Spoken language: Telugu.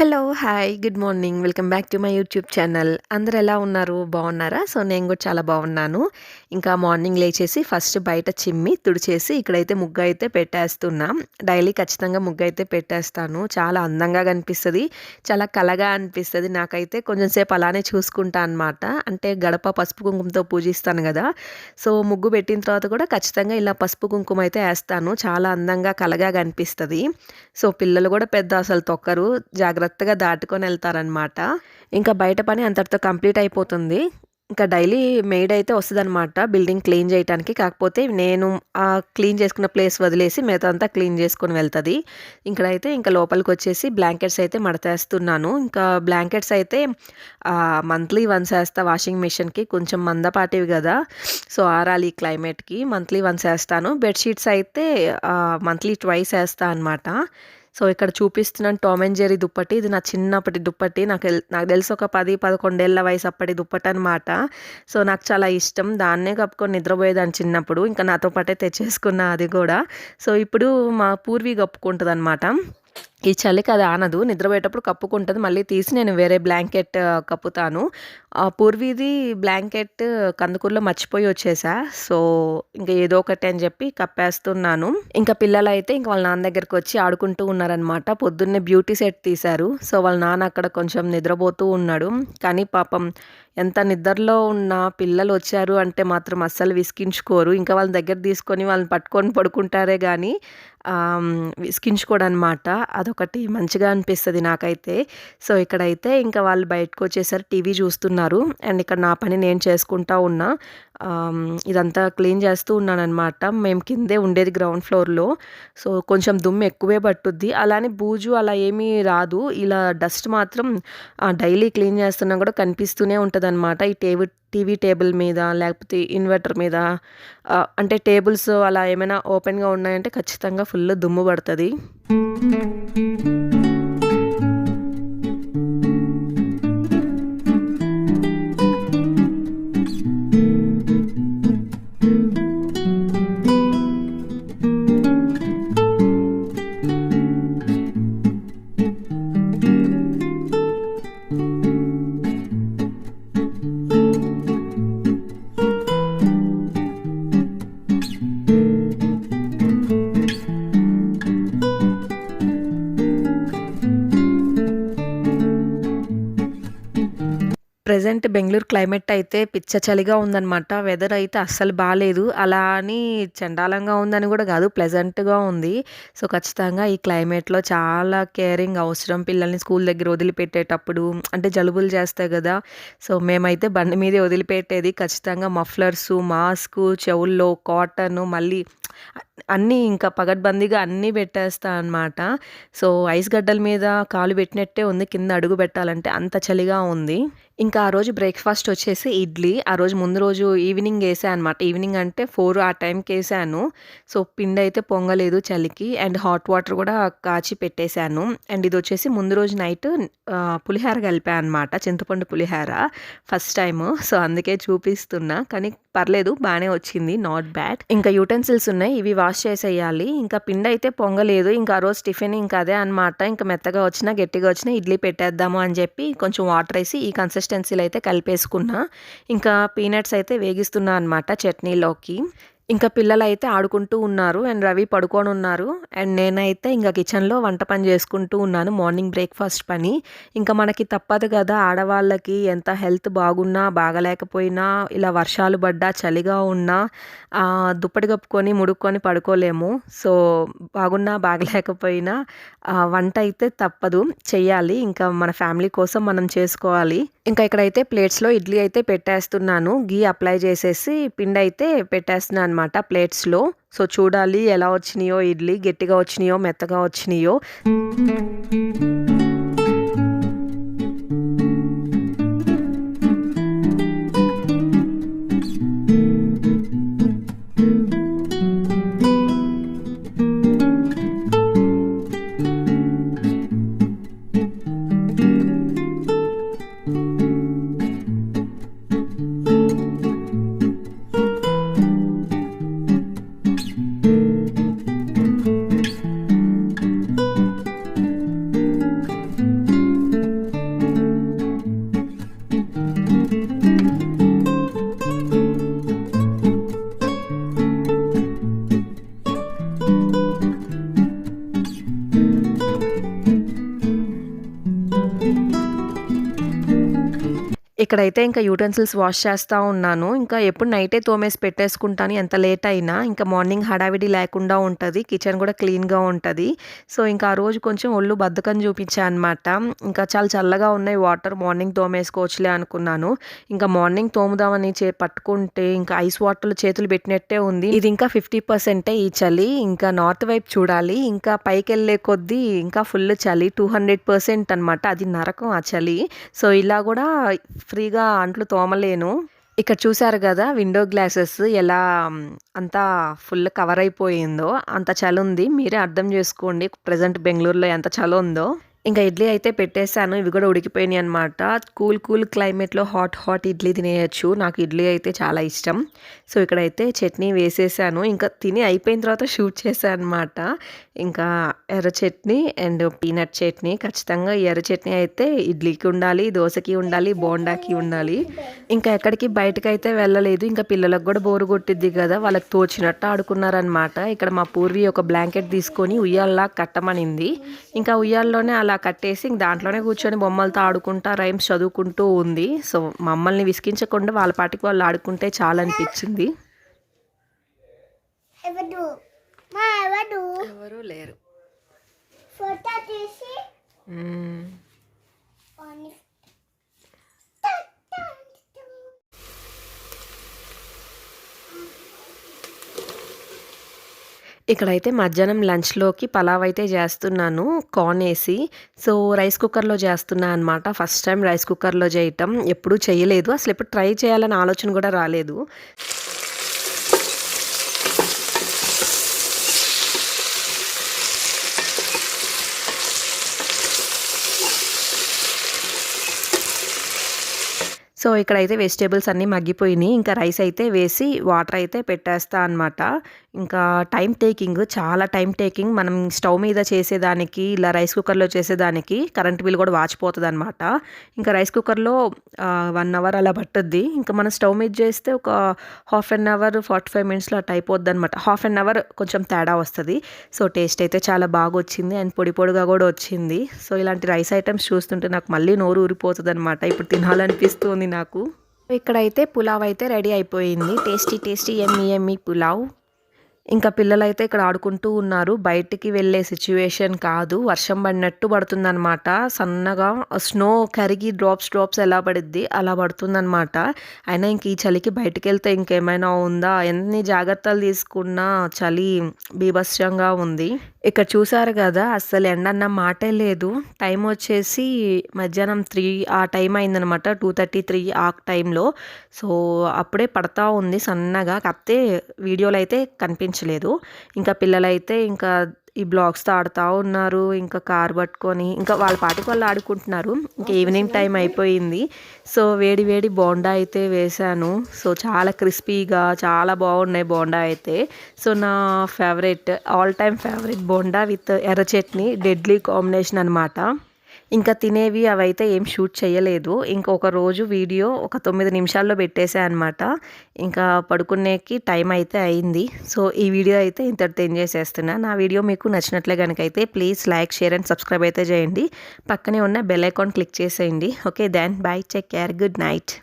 Hello! Hi. Good morning. Welcome back to my YouTube channel. అందరూ ఎలా ఉన్నారు? బాగున్నారా? సో, నేను కూడా చాలా బాగున్నాను. ఇంకా మార్నింగ్ లేచేసి ఫస్ట్ బయట చిమ్మి, తుడిచేసి ఇక్కడైతే ముగ్గయితే పెట్టేస్తున్నా. డైలీ ఖచ్చితంగా ముగ్గయితే పెట్టేస్తాను. చాలా అందంగా కనిపిస్తది. చాలా కళగా అనిపిస్తది. నాకైతే కొంచెం సేపు అలానే చూసుకుంటా అనమాట. అంటే గడప పసుపు కుంకుమతో పూజిస్తాను గదా! సో, ముగ్గు పెట్టిన తర్వాత కూడా ఖచ్చితంగా ఇలా పసుపు కుంకుమ అయితే ఏస్తాను. చాలా అందంగా కళగా కనిపిస్తది. సో, పిల్లలు గూడా పెద్ద అసలు తొక్కరు. జాగ్రత్తగా దాటుకొని ఎళ్తారనమాట. ఇంకా బయట పని అంతటితో కంప్లీట్ అయిపోతుంది. ఇంకా డైలీ మెయిడ్ అయితే వస్తదనమాట బిల్డింగ్ క్లీన్ జేయటానికి. కాకపోతే నేను క్లీన్ చేసుకున్న ప్లేస్ వదిలేసి మిగతాదంతా క్లీన్ చేసుకొని వెళ్తది. ఇక్కడైతే ఇంకా లోపలికొచ్చేసి బ్లాంకెట్స్ అయితే మడతేస్తున్నాను. ఇంకా బ్లాంకెట్స్ అయితే మంత్లీ వన్స్ ఏస్తా వాషింగ్ మిషన్‌కి. కొంచెం మందపాటివి గదా! సో, ఆరాలి ఈ క్లైమేట్‌కి. మంత్లీ వన్స్ ఏస్తాను. బెడ్‌షీట్స్ అయితే మంత్లీ ట్వైస్ ఏస్తా అనమాట. సో, ఇక్కడ చూపిస్తున్నాను టామ్ అండ్ జెర్రీ దుప్పటి. ఇది నా చిన్నప్పటి దుప్పటి. నాకు తెలిసి ఒక 10, 11 ఏళ్ల వయసు అప్పటి దుప్పటనమాట. సో, నాకు చాలా ఇష్టం. దాన్నే కప్పుకొని నిద్రపోయేదాన్ని చిన్నప్పుడు. ఇంకా నాతో పాటే తెచ్చేసుకున్నా అది గూడా. సో, ఇప్పుడు మా పూర్వీ కప్పుకుంటదనమాట. ఈ చలికి అది ఆనదు. నిద్రపోయేటప్పుడు కప్పుకుంటది. మళ్ళీ తీసి నేను వేరే బ్లాంకెట్ కప్పుతాను. పూర్వీది బ్లాంకెట్ కందుకూరులో మర్చిపోయి వచ్చేసా. సో, ఇంక ఏదో ఒకటి అని చెప్పి కప్పేస్తున్నాను. ఇంకా పిల్లలైతే ఇంక వాళ్ళ నాన్న దగ్గరకొచ్చి ఆడుకుంటూ ఉన్నారనమాట. పొద్దున్నే బ్యూటీ సెట్ తీశారు. సో, వాళ్ళ నాన్న అక్కడ కొంచెం నిద్రపోతూ ఉన్నాడు. కానీ పాపం ఎంత నిద్రలో ఉన్న పిల్లలొచ్చారు అంటే మాత్రం అస్సలు విసిగించుకోరు. ఇంకా వాళ్ళని దగ్గర తీసుకొని వాళ్ళని పట్టుకొని పడుకుంటారే గానీ విసిగించుకోరనమాట. అదొకటి మంచిగా అనిపిస్తది నాకైతే. సో, ఇక్కడైతే ఇంకా వాళ్ళు బయటకొచ్చేసారు. టీవీ చూస్తున్నారు. అండ్ ఇక్కడ నా పని నేను చేసుకుంటా ఉన్నా. ఇదంతా క్లీన్ చేస్తూ ఉన్నాననమాట. మేము కిందే ఉండేది గ్రౌండ్ ఫ్లోర్‌లో. సో, కొంచెం దుమ్ము ఎక్కువే పట్టుద్ది. అలానే బూజు అలా ఏమీ రాదు. ఇలా డస్ట్ మాత్రం డైలీ క్లీన్ చేస్తున్నా కూడా కనిపిస్తూనే ఉంటదనమాట. ఈ టీవీ టేబుల్ మీద లేకపోతే ఇన్వర్టర్ మీద అంటే టేబుల్స్ అలా ఏమైనా ఓపెన్‌గా ఉన్నాయంటే ఖచ్చితంగా ఫుల్ దుమ్ము పడతది. ప్రెజెంట్ బెంగుళూరు క్లైమేట్ అయితే పిచ్చ చలిగా ఉందనమాట. వెదర్ అయితే అస్సలు బాలేదు. అలా అని చండాలంగా ఉందని గూడా గాదు. ప్లెజెంట్‌గా ఉంది. సో, ఖచ్చితంగా ఈ క్లైమేట్‌లో చాలా కేరింగ్ అవసరం. పిల్లల్ని స్కూల్ దగ్గర వదిలిపెట్టేటప్పుడు అంటే జలుబులు చేస్తాయి గదా! సో, మేమైతే బండి మీదే వదిలిపెట్టేది. ఖచ్చితంగా మఫ్లర్సు, మాస్కు, చెవుల్లో కాటను మళ్ళీ అన్నీ ఇంకా పగడ్బందీగా అన్నీ పెట్టేస్తా అనమాట. సో, ఐస్ గడ్డల మీద కాలు పెట్టినట్టే ఉంది. కింద అడుగు పెట్టాలంటే అంత చలిగా ఉంది. ఇంకా ఆ రోజు బ్రేక్‌ఫాస్ట్ వచ్చేసి ఇడ్లీ. ఆ రోజు ముందు రోజు ఈవినింగ్ ఏసా అనమాట. ఈవినింగ్ అంటే 4 ఆ టైంకేసాను. సో, పిండయితే పొంగలేదు చలికి. అండ్ హాట్ వాటర్ కూడా కాచి పెట్టేశాను. అండ్ ఇదొచ్చేసి ముందు రోజు నైట్ పులిహోర కలిపా అనమాట. చింతపండు పులిహోర ఫస్ట్ టైము. సో, అందుకే చూపిస్తున్నా. కానీ పర్లేదు బానే వచ్చింది. Not bad. ఇంకా యుటెన్సిల్స్ ఉన్నాయి. ఇవి వాష్ చేసేయాలి. ఇంకా పిండయితే పొంగలేదు. ఇంకా ఆ రోజు టిఫిన్ ఇంకా అదే అనమాట. ఇంకా మెత్తగా వచ్చినా, గట్టిగా వచ్చినా ఇడ్లీ పెట్టేద్దాము అని చెప్పి కొంచెం వాటర్ ఏసి ఈ కన్సిస్టెన్సీలో అయితే కలిపేసుకున్నా. ఇంకా పీనట్స్ అయితే వేగిస్తున్నా అనమాట చట్నీలోకి. ఇంకా పిల్లలైతే ఆడుకుంటూ ఉన్నారు. అండ్ రవి పడుకోనున్నారు. అండ్ నేనైతే ఇంక కిచెన్‌లో వంట పని చేసుకుంటూ ఉన్నాను. మార్నింగ్ బ్రేక్‌ఫాస్ట్ పని. ఇంకా మనకి తప్పదు కదా! ఆడవాళ్ళకి ఎంత హెల్త్ బాగున్నా, బాగాలేకపోయినా, ఇలా వర్షాలు పడ్డా, చలిగా ఉన్నా దుప్పటి కప్పుకొని, ముడుక్కొని పడుకోలేము. సో, బాగున్నా, బాగలేకపోయినా వంట అయితే తప్పదు. చెయ్యాలి. ఇంకా మన ఫ్యామిలీ కోసం మనం చేసుకోవాలి. ఇంకా ఇక్కడైతే ప్లేట్స్‌లో ఇడ్లీ అయితే పెట్టేస్తున్నాను. ఘీ అప్లై చేసేసి పిండయితే పెట్టేస్తున్నా అనమాట ప్లేట్స్‌లో. సో, చూడాలి ఎలా వచ్చినాయో ఇడ్లీ గట్టిగా వచ్చినాయో, మెత్తగా వచ్చినాయో. ఇక్కడైతే ఇంకా యూటెన్సిల్స్ వాష్ చేస్తా ఉన్నాను. ఇంకా ఎప్పుడు నైటే తోమేసి పెట్టేసుకుంటాను ఎంత లేట్ అయినా. ఇంకా మార్నింగ్ హడావిడి లేకుండా ఉంటది. కిచెన్ కూడా క్లీన్‌గా ఉంటది. సో, ఇంకా ఆ రోజు కొంచెం ఒళ్ళు బద్ధకం చూపించా అనమాట. ఇంకా చాలా చల్లగా ఉన్నాయి వాటర్ మార్నింగ్ తోమేసుకోవచ్చులే అనుకున్నాను. ఇంకా మార్నింగ్ తోముదామని పట్టుకుంటే ఇంకా ఐస్ వాటర్‌లో చేతులు పెట్టినట్టే ఉంది. ఇది ఇంకా 50% ఈ చలి. ఇంకా నార్త్ వైపు చూడాలి. ఇంకా పైకెళ్ళే కొద్దీ ఇంకా ఫుల్ చలి 200% అనమాట. అది నరకం ఆ చలి. సో, ఇలా కూడా ఫ్రీగా అంట్లు తోమలేను. ఇక్కడ చూసారు గదా! విండో గ్లాసెస్ ఎలా అంతా ఫుల్ కవర్ అయిపోయిందో. అంత చలుంది. మీరే అర్థం జేసుకోండి ప్రెజెంట్ బెంగుళూరులో ఎంత చలుందో. ఇంకా ఇడ్లీ అయితే పెట్టేసాను. ఇవి గూడా ఉడికిపోయినాయనమాట. కూల్ క్లైమేట్‌లో హాట్ ఇడ్లీ తినేయొచ్చు. నాకు ఇడ్లీ అయితే చాలా ఇష్టం. సో, ఇక్కడైతే చట్నీ వేసేసాను. ఇంకా తిని అయిపోయిన తర్వాత షూట్ చేశా అనమాట. ఇంకా ఎర్ర చట్నీ అండ్ పీనట్ చట్నీ. ఖచ్చితంగా ఈ ఎర్ర చట్నీ అయితే ఇడ్లీకి ఉండాలి, దోసకి ఉండాలి, బోండాకి ఉండాలి. ఇంకా ఎక్కడికి బయటకైతే వెళ్ళలేదు. ఇంకా పిల్లలకు గూడా బోరు కొట్టిద్ది గదా! వాళ్ళకి తోచినట్టు ఆడుకున్నారనమాట. ఇక్కడ మా పూర్వి ఒక బ్లాంకెట్ తీసుకొని ఉయ్యాలలా కట్టమనింది. ఇంకా ఉయ్యాలలోనే అలా కట్టేసి దాంట్లోనే కూర్చొని బొమ్మలతో ఆడుకుంటా రైమ్స్ చదువుకుంటూ ఉంది. సో, మమ్మల్ని విసిగించకుండా వాళ్ళ పాటికి వాళ్ళు ఆడుకుంటే చాలనిపించింది. ఎవరు లేరు. ఇక్కడైతే మధ్యాహ్నం లంచ్‌లోకి పలావ్ అయితే చేస్తున్నాను కార్న్ ఏసి. సో, రైస్ కుక్కర్‌లో చేస్తున్నా అనమాట. ఫస్ట్ టైం రైస్ కుక్కర్‌లో చేయటం. ఎప్పుడూ చేయలేదు. అసలెప్పుడు ట్రై చేయాలని ఆలోచన కూడా రాలేదు. సో, ఇక్కడైతే వెజిటబుల్స్ అన్నీ మగ్గిపోయినాయి. ఇంకా రైస్ అయితే వేసి వాటర్ అయితే పెట్టేస్తా అనమాట. ఇంకా చాలా టైమ్ టేకింగ్. మనం స్టవ్ మీద చేసేదానికి, ఇలా రైస్ కుక్కర్‌లో చేసేదానికి కరెంట్ బిల్ కూడా వాచిపోతదనమాట. ఇంకా రైస్ కుక్కర్‌లో 1 అవర్ అలా పట్టుద్ది. ఇంకా మనం స్టవ్ మీద చేస్తే ఒక హాఫ్ అన్ అవర్, 45 మినిట్స్‌లో అట్ట అయిపోద్దనమాట. హాఫ్ అన్ అవర్ కొంచెం తేడా వస్తది. సో, టేస్ట్ అయితే చాలా బాగొచ్చింది అండ్ పొడిగా కూడా వచ్చింది. సో, ఇలాంటి రైస్ ఐటెమ్స్ చూస్తుంటే నాకు మళ్ళీ నోరు ఊరిపోతదనమాట. ఇప్పుడు తినాలనిపిస్తుంది నాకు. ఇక్కడైతే పులావ్ అయితే రెడీ అయిపోయింది. టేస్టీ యమ్మీ పులావ్. ఇంకా పిల్లలైతే ఇక్కడ ఆడుకుంటూ ఉన్నారు. బయటికి వెళ్ళే సిచ్యువేషన్ కాదు. వర్షం పడినట్టు పడుతుందనమాట. సన్నగా స్నో కరిగి డ్రాప్స్ ఎలా పడిద్ది అలా పడుతుందనమాట. అయినా ఇంక ఈ చలికి బయటికెళ్తే ఇంకేమైనా ఉందా? ఎన్ని జాగ్రత్తలు తీసుకున్నా చలి బీభత్సంగా ఉంది. ఇక్కడ చూసారు కదా! అస్సలు ఎండన్న మాటే లేదు. టైం వచ్చేసి మధ్యాహ్నం 3 ఆ టైం అయిందనమాట. 2:33 ఆ టైంలో. సో, అప్పుడే పడతా ఉంది సన్నగా. కాకపోతే వీడియోలో అయితే కనిపించలేదు. ఇంకా పిల్లలైతే ఇంకా ఈ బ్లాక్స్‌తో ఆడుతా ఉన్నారు. ఇంకా కారు పట్టుకొని ఇంకా వాళ్ళ పాటికి వాళ్ళు ఆడుకుంటున్నారు. ఇంకా ఈవినింగ్ టైం అయిపోయింది. సో, వేడి బోండా అయితే వేశాను. సో, చాలా క్రిస్పీగా చాలా బాగున్నాయి బోండా అయితే. సో, నా all time favourite bonda with ఎర్ర చట్నీ డెడ్లీ కాంబినేషన్ అనమాట. ఇంకా తినేవి అవైతే ఏం షూట్ చేయలేదు. ఇంకొక రోజు వీడియో ఒక 9 నిమిషాల్లో పెట్టేసా అనమాట. ఇంకా పడుకునేకి టైం అయితే అయింది. సో, ఈ వీడియో అయితే ఇంతటితో ఎండ్ చేసేస్తున్నా. నా వీడియో మీకు నచ్చినట్లే కనుకైతే please like, share and subscribe అయితే చేయండి. పక్కనే ఉన్న బెల్ ఐకాన్ క్లిక్ చేసేయండి. Okay then bye, take care, good night.